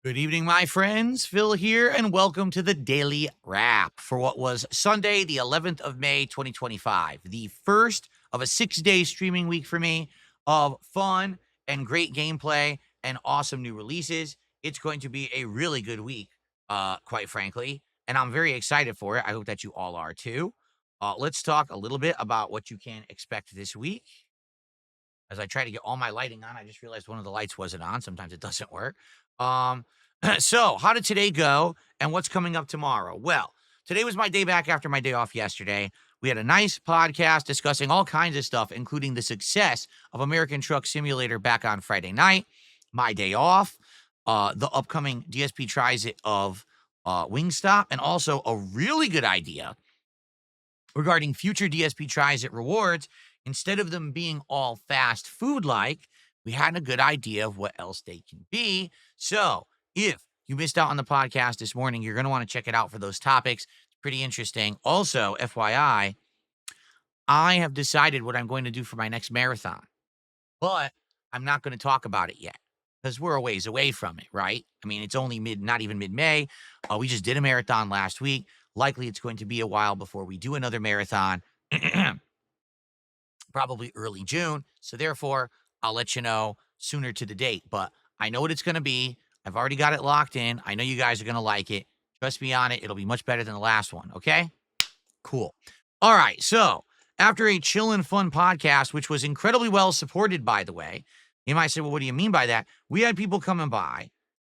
Good evening, my friends. Phil here, and welcome to the Daily Wrap for what was Sunday, the 11th of May, 2025, the first of a 6-day streaming week for me of fun and great gameplay and awesome new releases. It's going to be a really good week, quite frankly, and I'm very excited for it. I hope that you all are too. Let's talk a little bit about what you can expect this week. As I try to get all my lighting on, I just realized one of the lights wasn't on. Sometimes it doesn't work. Um, so how did today go and what's coming up tomorrow? Well, today was my day back after my day off yesterday. We had a nice podcast discussing all kinds of stuff, including the success of American Truck Simulator back on Friday night, my day off, the upcoming DSP tries it of Wingstop, and also a really good idea regarding future DSP tries it rewards. Instead of them being all fast food like, we had a good idea of what else they can be. So if you missed out on the podcast this morning, you're going to want to check it out for those topics. It's pretty interesting. Also, FYI, I have decided what I'm going to do for my next marathon, but I'm not going to talk about it yet because we're a ways away from it, right? I mean, it's only not even mid-May. We just did a marathon last week. Likely it's going to be a while before we do another marathon, probably early June. So therefore, I'll let you know sooner to the date. But I know what it's going to be. I've already got it locked in. I know you guys are going to like it. Trust me on it. It'll be much better than the last one. Okay? Cool. All right. So after a chill and fun podcast, which was incredibly well supported, by the way, you might say, well, what do you mean by that? We had people coming by,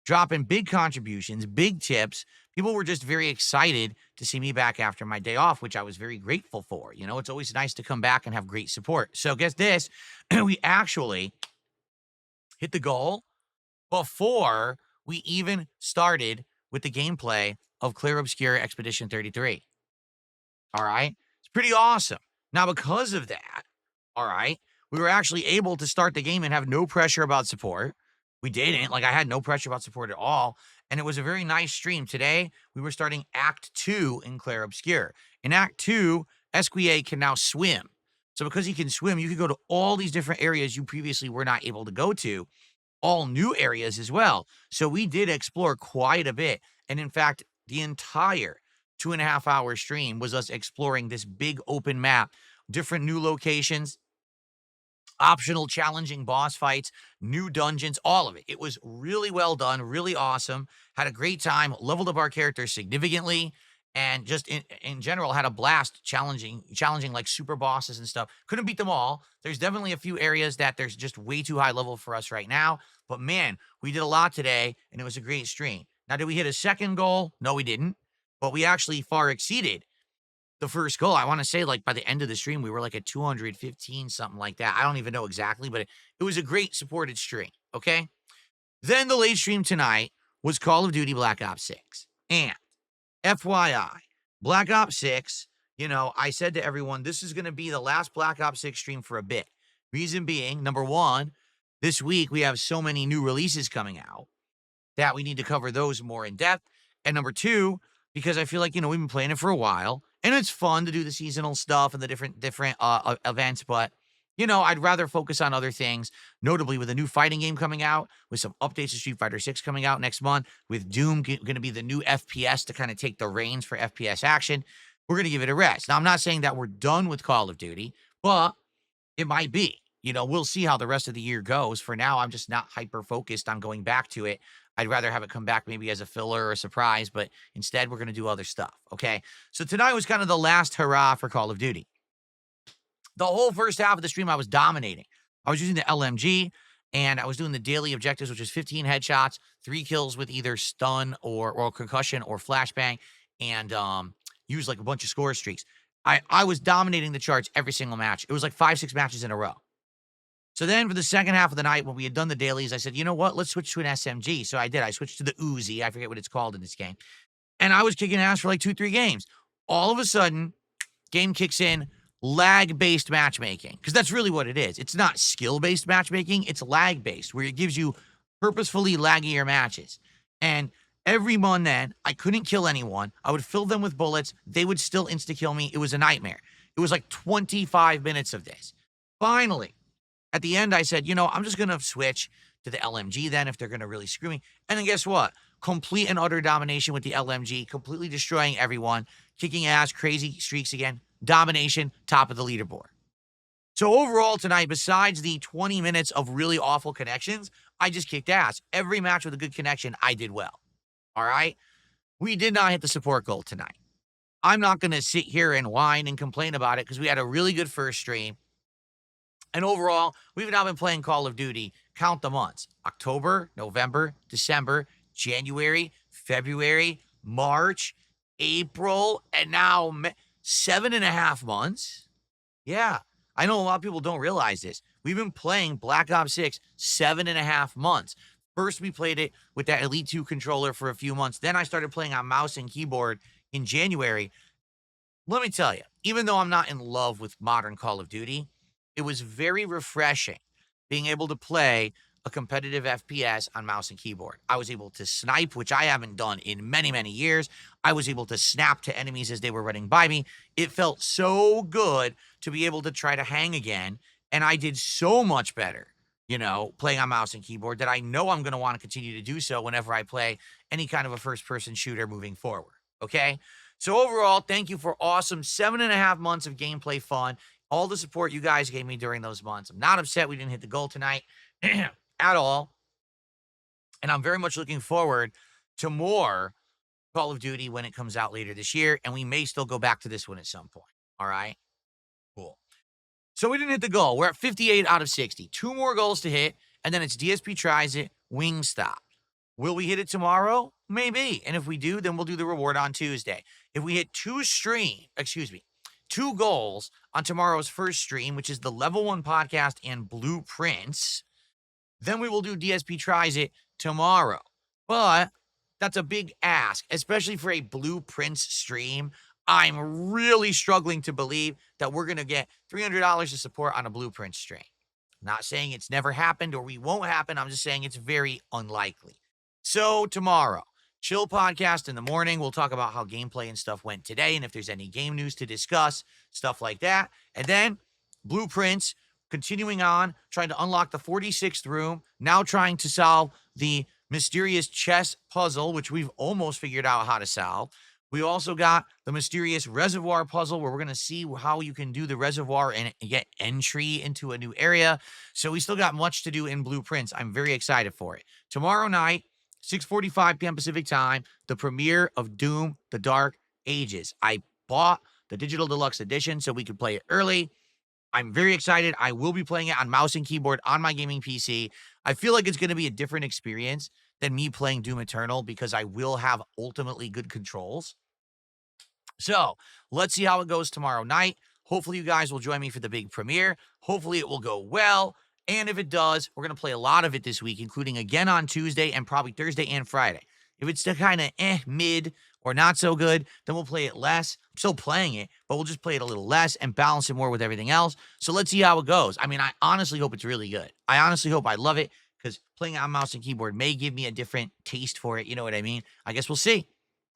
dropping big contributions, big tips. People were just very excited to see me back after my day off, which I was very grateful for. You know, it's always nice to come back and have great support. So guess this, we actually hit the goal before we even started with the gameplay of Clair Obscur Expedition 33. All right. It's pretty awesome. Now, because of that, all right, we were actually able to start the game and have no pressure about support. We didn't. Like, I had no pressure about support at all. And it was a very nice stream. Today, we were starting Act 2 in Clair Obscur. In Act 2, Esquier can now swim. So because he can swim, you can go to all these different areas you previously were not able to go to, all new areas as well. So we did explore quite a bit. And in fact, the entire 2.5 hour stream was us exploring this big open map, different new locations, optional challenging boss fights, new dungeons, all of it. It was really well done, really awesome. Had a great time, leveled up our characters significantly, and just in general had a blast challenging like super bosses and stuff. Couldn't beat them all. There's definitely a few areas that there's just way too high level for us right now. But man, we did a lot today, and it was a great stream. Now, did we hit a second goal? No, we didn't. But we actually far exceeded the first goal. I want to say, like, by the end of the stream, we were like at 215, something like that. I don't even know exactly, but it was a great supported stream. Okay. Then the late stream tonight was Call of Duty Black Ops 6. And FYI, Black Ops 6, you know, I said to everyone, this is going to be the last Black Ops 6 stream for a bit. Reason being, number one, this week we have so many new releases coming out that we need to cover those more in depth. And number two, because I feel like, you know, we've been playing it for a while and it's fun to do the seasonal stuff and the different events, but you know, I'd rather focus on other things, notably with a new fighting game coming out, with some updates to Street Fighter 6 coming out next month, with Doom going to be the new FPS to kind of take the reins for FPS action. We're going to give it a rest. Now, I'm not saying that we're done with Call of Duty, but it might be. You know, we'll see how the rest of the year goes. For now, I'm just not hyper focused on going back to it. I'd rather have it come back maybe as a filler or a surprise, but instead we're going to do other stuff. Okay. So tonight was kind of the last hurrah for Call of Duty. The whole first half of the stream, I was dominating. I was using the LMG and I was doing the daily objectives, which is 15 headshots, 3 kills with either stun or concussion or flashbang, and use like a bunch of score streaks. I was dominating the charts every single match. It was like 5-6 matches in a row. So then for the second half of the night, when we had done the dailies, I said, you know what? Let's switch to an SMG. So I did. I switched to the Uzi. I forget what it's called in this game. And I was kicking ass for like 2-3 games. All of a sudden, game kicks in, lag-based matchmaking. Because that's really what it is. It's not skill-based matchmaking. It's lag-based, where it gives you purposefully laggier matches. And every one then, I couldn't kill anyone. I would fill them with bullets. They would still insta-kill me. It was a nightmare. It was like 25 minutes of this. Finally, at the end, I said, you know, I'm just going to switch to the LMG then if they're going to really screw me. And then guess what? Complete and utter domination with the LMG, completely destroying everyone, kicking ass, crazy streaks again, domination, top of the leaderboard. So overall tonight, besides the 20 minutes of really awful connections, I just kicked ass. Every match with a good connection, I did well. All right? We did not hit the support goal tonight. I'm not going to sit here and whine and complain about it because we had a really good first stream. And overall, we've now been playing Call of Duty. Count the months: October, November, December, January, February, March, April, and now 7.5 months. Yeah, I know a lot of people don't realize this. We've been playing Black Ops 6 7.5 months. First, we played it with that Elite 2 controller for a few months. Then I started playing on mouse and keyboard in January. Let me tell you, even though I'm not in love with modern Call of Duty, it was very refreshing being able to play a competitive FPS on mouse and keyboard. I was able to snipe, which I haven't done in many, many years. I was able to snap to enemies as they were running by me. It felt so good to be able to try to hang again, and I did so much better, playing on mouse and keyboard, that I know I'm going to want to continue to do so whenever I play any kind of a first-person shooter moving forward, okay? So overall, thank you for awesome 7.5 months of gameplay fun, all the support you guys gave me during those months. I'm not upset we didn't hit the goal tonight at all, and I'm very much looking forward to more Call of Duty when it comes out later this year, and we may still go back to this one at some point, all right? Cool. So we didn't hit the goal. We're at 58 out of 60. 2 more goals to hit, and then it's DSP tries it, Wingstop. Will we hit it tomorrow? Maybe. And if we do, then we'll do the reward on Tuesday. If we hit 2 goals on tomorrow's first stream, which is the Level 1 podcast and Blueprints, then we will do DSP tries it tomorrow. But that's a big ask, especially for a Blueprints stream. I'm really struggling to believe that we're going to get $300 to support on a Blueprint stream. Not saying it's never happened or we won't happen. I'm just saying it's very unlikely. So tomorrow, chill podcast in the morning. We'll talk about how gameplay and stuff went today and if there's any game news to discuss, stuff like that. And then Blueprints, continuing on, trying to unlock the 46th room, now trying to solve the mysterious chess puzzle, which we've almost figured out how to solve. We also got the mysterious reservoir puzzle where we're going to see how you can do the reservoir and get entry into a new area. So we still got much to do in Blueprints. I'm very excited for it. Tomorrow night, 6:45 p.m. Pacific time, the premiere of Doom: The Dark Ages. I bought the digital deluxe edition so we could play it early. I'm very excited. I will be playing it on mouse and keyboard on my gaming PC. I feel like it's going to be a different experience than me playing Doom Eternal because I will have ultimately good controls. So let's see how it goes tomorrow night. Hopefully you guys will join me for the big premiere. Hopefully it will go well. And if it does, we're going to play a lot of it this week, including again on Tuesday and probably Thursday and Friday. If it's still kind of mid or not so good, then we'll play it less. I'm still playing it, but we'll just play it a little less and balance it more with everything else. So let's see how it goes. I mean, I honestly hope it's really good. I honestly hope I love it because playing on mouse and keyboard may give me a different taste for it. You know what I mean? I guess we'll see.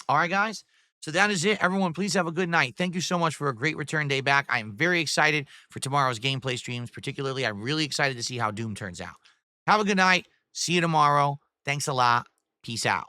All right, guys. So that is it. Everyone, please have a good night. Thank you so much for a great return day back. I am very excited for tomorrow's gameplay streams. Particularly, I'm really excited to see how Doom turns out. Have a good night. See you tomorrow. Thanks a lot. Peace out.